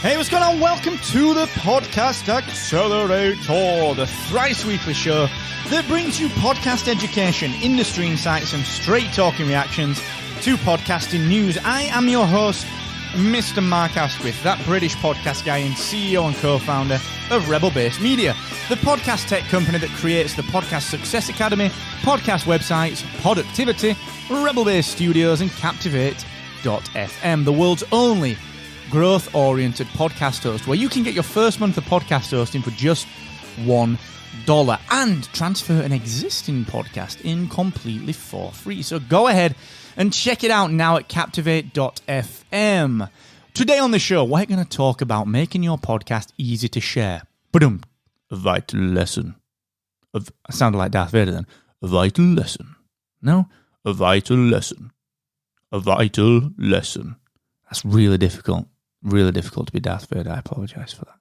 Hey, what's going on? Welcome to the Podcast Accelerator, the thrice-weekly show that brings you podcast education, industry insights, and straight-talking reactions to podcasting news. I am your host, Mr. Mark Asquith, that British podcast guy and CEO and co-founder of Rebel-Based Media, the podcast tech company that creates the Podcast Success Academy, podcast websites, Productivity, Rebel-Based Studios, and Captivate.fm, the world's only growth-oriented podcast host, where you can get your first month of podcast hosting for just $1 and transfer an existing podcast in completely for free. So go ahead and check it out now at Captivate.fm. Today on the show, we're going to talk about making your podcast easy to share. A vital lesson. I sounded like Darth Vader then. A vital lesson. No? A vital lesson. A vital lesson. That's really difficult. Really difficult to be Darth Vader. I apologise for that.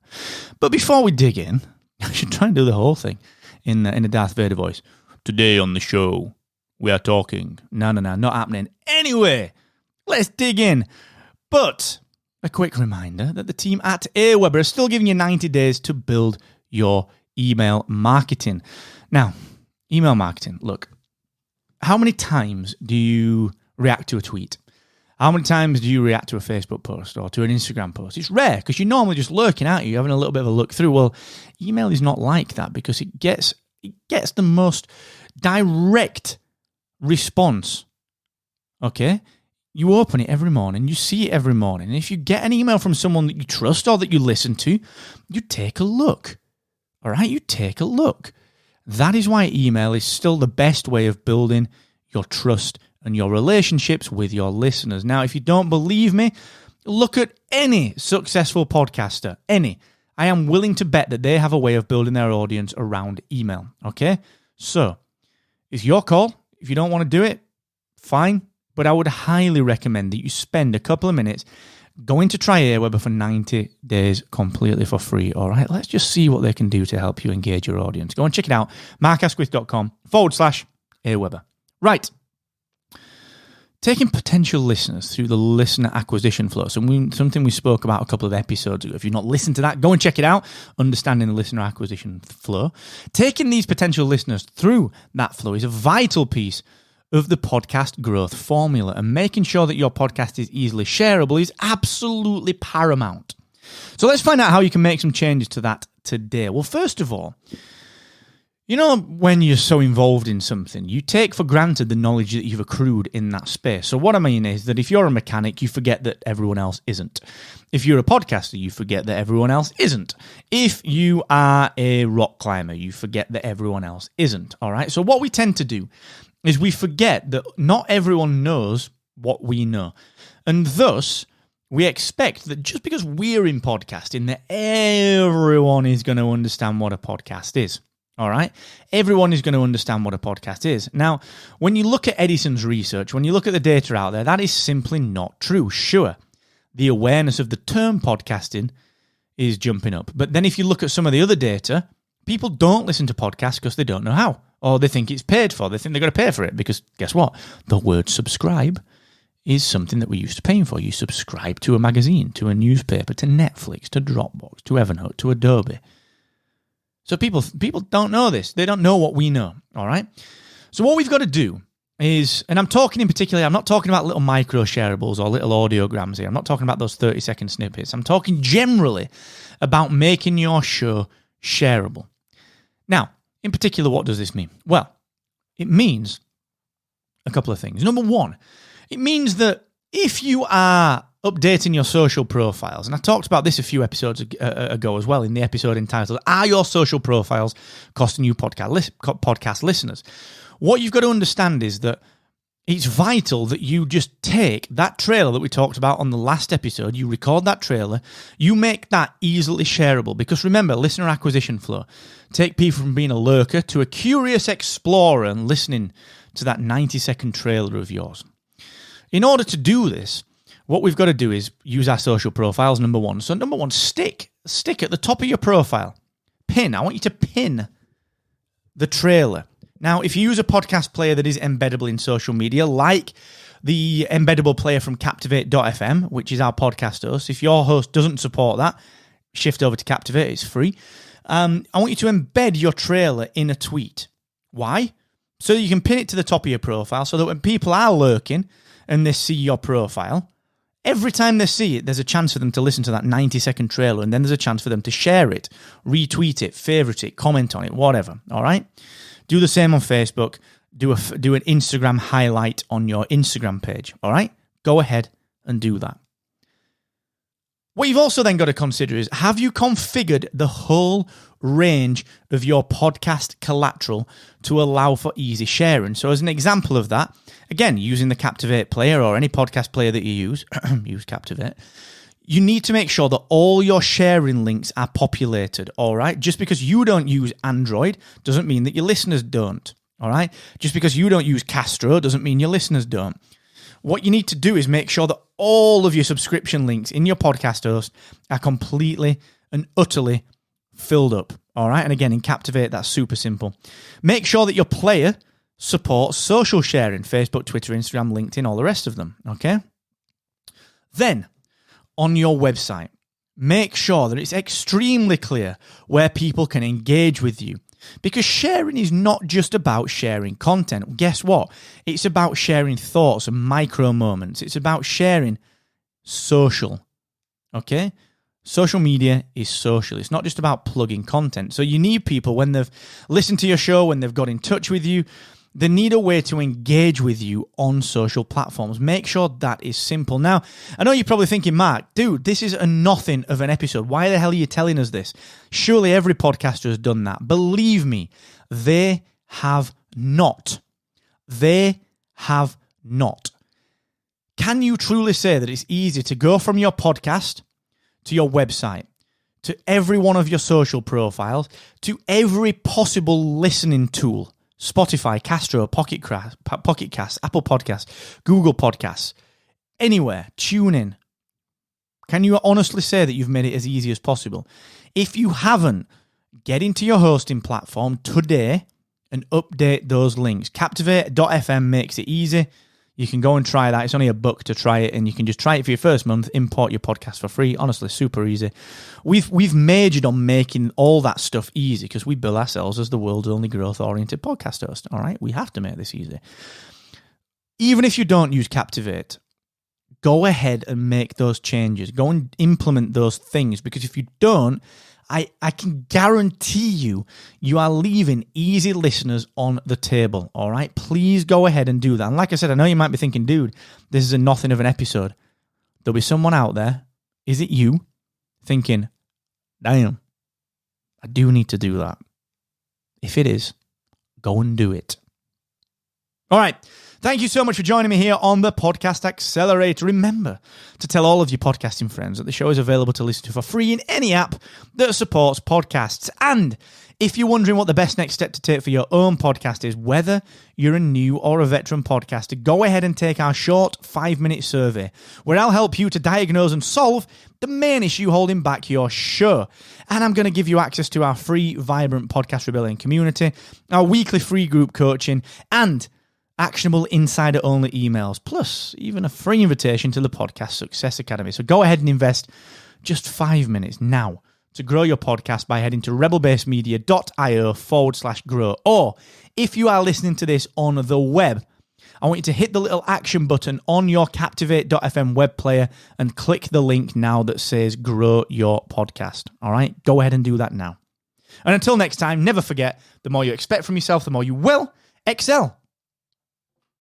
But before we dig in, I should try and do the whole thing in a Darth Vader voice. Today on the show, we are talking. No, not happening. Anyway, let's dig in. But a quick reminder that the team at AWeber are still giving you 90 days to build your email marketing. Now, email marketing. Look, how many times do you react to a tweet? How many times do you react to a Facebook post or to an Instagram post? It's rare because you're normally just lurking at you, having a little bit of a look through. Well, email is not like that because it gets the most direct response. Okay? You open it every morning, you see it every morning. And if you get an email from someone that you trust or that you listen to, you take a look. All right? You take a look. That is why email is still the best way of building your trust and your relationships with your listeners. Now, if you don't believe me, look at any successful podcaster, any. I am willing to bet that they have a way of building their audience around email, okay? So, it's your call. If you don't want to do it, fine. But I would highly recommend that you spend a couple of minutes going to try AWeber for 90 days completely for free, all right? Let's just see what they can do to help you engage your audience. Go and check it out, markasquith.com/AWeber. Right. Taking potential listeners through the listener acquisition flow. So something we spoke about a couple of episodes ago. If you've not listened to that, go and check it out. Understanding the listener acquisition flow. Taking these potential listeners through that flow is a vital piece of the podcast growth formula. And making sure that your podcast is easily shareable is absolutely paramount. So let's find out how you can make some changes to that today. Well, first of all, you know, when you're so involved in something, you take for granted the knowledge that you've accrued in that space. So what I mean is that if you're a mechanic, you forget that everyone else isn't. If you're a podcaster, you forget that everyone else isn't. If you are a rock climber, you forget that everyone else isn't. All right. So what we tend to do is we forget that not everyone knows what we know. And thus, we expect that just because we're in podcasting, that everyone is going to understand what a podcast is. All right? Everyone is going to understand what a podcast is. Now, when you look at Edison's research, when you look at the data out there, that is simply not true. Sure, the awareness of the term podcasting is jumping up. But then if you look at some of the other data, people don't listen to podcasts because they don't know how. Or they think it's paid for. They think they're going to pay for it because guess what? The word subscribe is something that we're used to paying for. You subscribe to a magazine, to a newspaper, to Netflix, to Dropbox, to Evernote, to Adobe. So people don't know this. They don't know what we know, all right? So what we've got to do is, and I'm talking in particular, I'm not talking about little micro shareables or little audiograms here. I'm not talking about those 30-second snippets. I'm talking generally about making your show shareable. Now, in particular, what does this mean? Well, it means a couple of things. Number one, it means that if you are updating your social profiles, and I talked about this a few episodes ago as well in the episode entitled, Are Your Social Profiles Costing You Podcast Listeners? What you've got to understand is that it's vital that you just take that trailer that we talked about on the last episode, you record that trailer, you make that easily shareable, because remember, listener acquisition flow. Take people from being a lurker to a curious explorer and listening to that 90-second trailer of yours. In order to do this, what we've got to do is use our social profiles, number one. So number one, stick at the top of your profile. I want you to pin the trailer. Now, if you use a podcast player that is embeddable in social media, like the embeddable player from Captivate.fm, which is our podcast host. If your host doesn't support that, shift over to Captivate. It's free. I want you to embed your trailer in a tweet. Why? So that you can pin it to the top of your profile so that when people are lurking and they see your profile, every time they see it, there's a chance for them to listen to that 90-second trailer, and then there's a chance for them to share it, retweet it, favorite it, comment on it, whatever. All right? Do the same on Facebook. Do an Instagram highlight on your Instagram page. All right? Go ahead and do that. What you've also then got to consider is, have you configured the whole range of your podcast collateral to allow for easy sharing? So as an example of that, again, using the Captivate player or any podcast player that you use, use Captivate, you need to make sure that all your sharing links are populated, all right? Just because you don't use Android doesn't mean that your listeners don't, all right? Just because you don't use Castro doesn't mean your listeners don't. What you need to do is make sure that all of your subscription links in your podcast host are completely and utterly filled up, all right? And again, in Captivate, that's super simple. Make sure that your player supports social sharing, Facebook, Twitter, Instagram, LinkedIn, all the rest of them, okay? Then, on your website, make sure that it's extremely clear where people can engage with you. Because sharing is not just about sharing content. Guess what? It's about sharing thoughts and micro moments. It's about sharing social. Okay? Social media is social. It's not just about plugging content. So you need people, when they've listened to your show, when they've got in touch with you, they need a way to engage with you on social platforms. Make sure that is simple. Now, I know you're probably thinking, Mark, dude, this is a nothing of an episode. Why the hell are you telling us this? Surely every podcaster has done that. Believe me, they have not. They have not. Can you truly say that it's easy to go from your podcast to your website, to every one of your social profiles, to every possible listening tool? Spotify, Castro, Pocket Cast, Apple Podcasts, Google Podcasts, anywhere, tune in. Can you honestly say that you've made it as easy as possible? If you haven't, get into your hosting platform today and update those links. Captivate.fm makes it easy. You can go and try that. It's only $1 to try it, and you can just try it for your first month, import your podcast for free. Honestly, super easy. We've majored on making all that stuff easy because we bill ourselves as the world's only growth-oriented podcast host. All right? We have to make this easy. Even if you don't use Captivate, go ahead and make those changes. Go and implement those things, because if you don't, I can guarantee you are leaving easy listeners on the table, all right? Please go ahead and do that. And like I said, I know you might be thinking, dude, this is a nothing of an episode. There'll be someone out there, is it you, thinking, damn, I do need to do that. If it is, go and do it. All right. Thank you so much for joining me here on the Podcast Accelerator. Remember to tell all of your podcasting friends that the show is available to listen to for free in any app that supports podcasts. And if you're wondering what the best next step to take for your own podcast is, whether you're a new or a veteran podcaster, go ahead and take our short 5-minute survey, where I'll help you to diagnose and solve the main issue holding back your show. And I'm going to give you access to our free, vibrant Podcast Rebellion community, our weekly free group coaching, and actionable insider-only emails, plus even a free invitation to the Podcast Success Academy. So go ahead and invest just 5 minutes now to grow your podcast by heading to rebelbasemedia.io/grow. Or if you are listening to this on the web, I want you to hit the little action button on your Captivate.fm web player and click the link now that says grow your podcast. All right? Go ahead and do that now. And until next time, never forget, the more you expect from yourself, the more you will excel.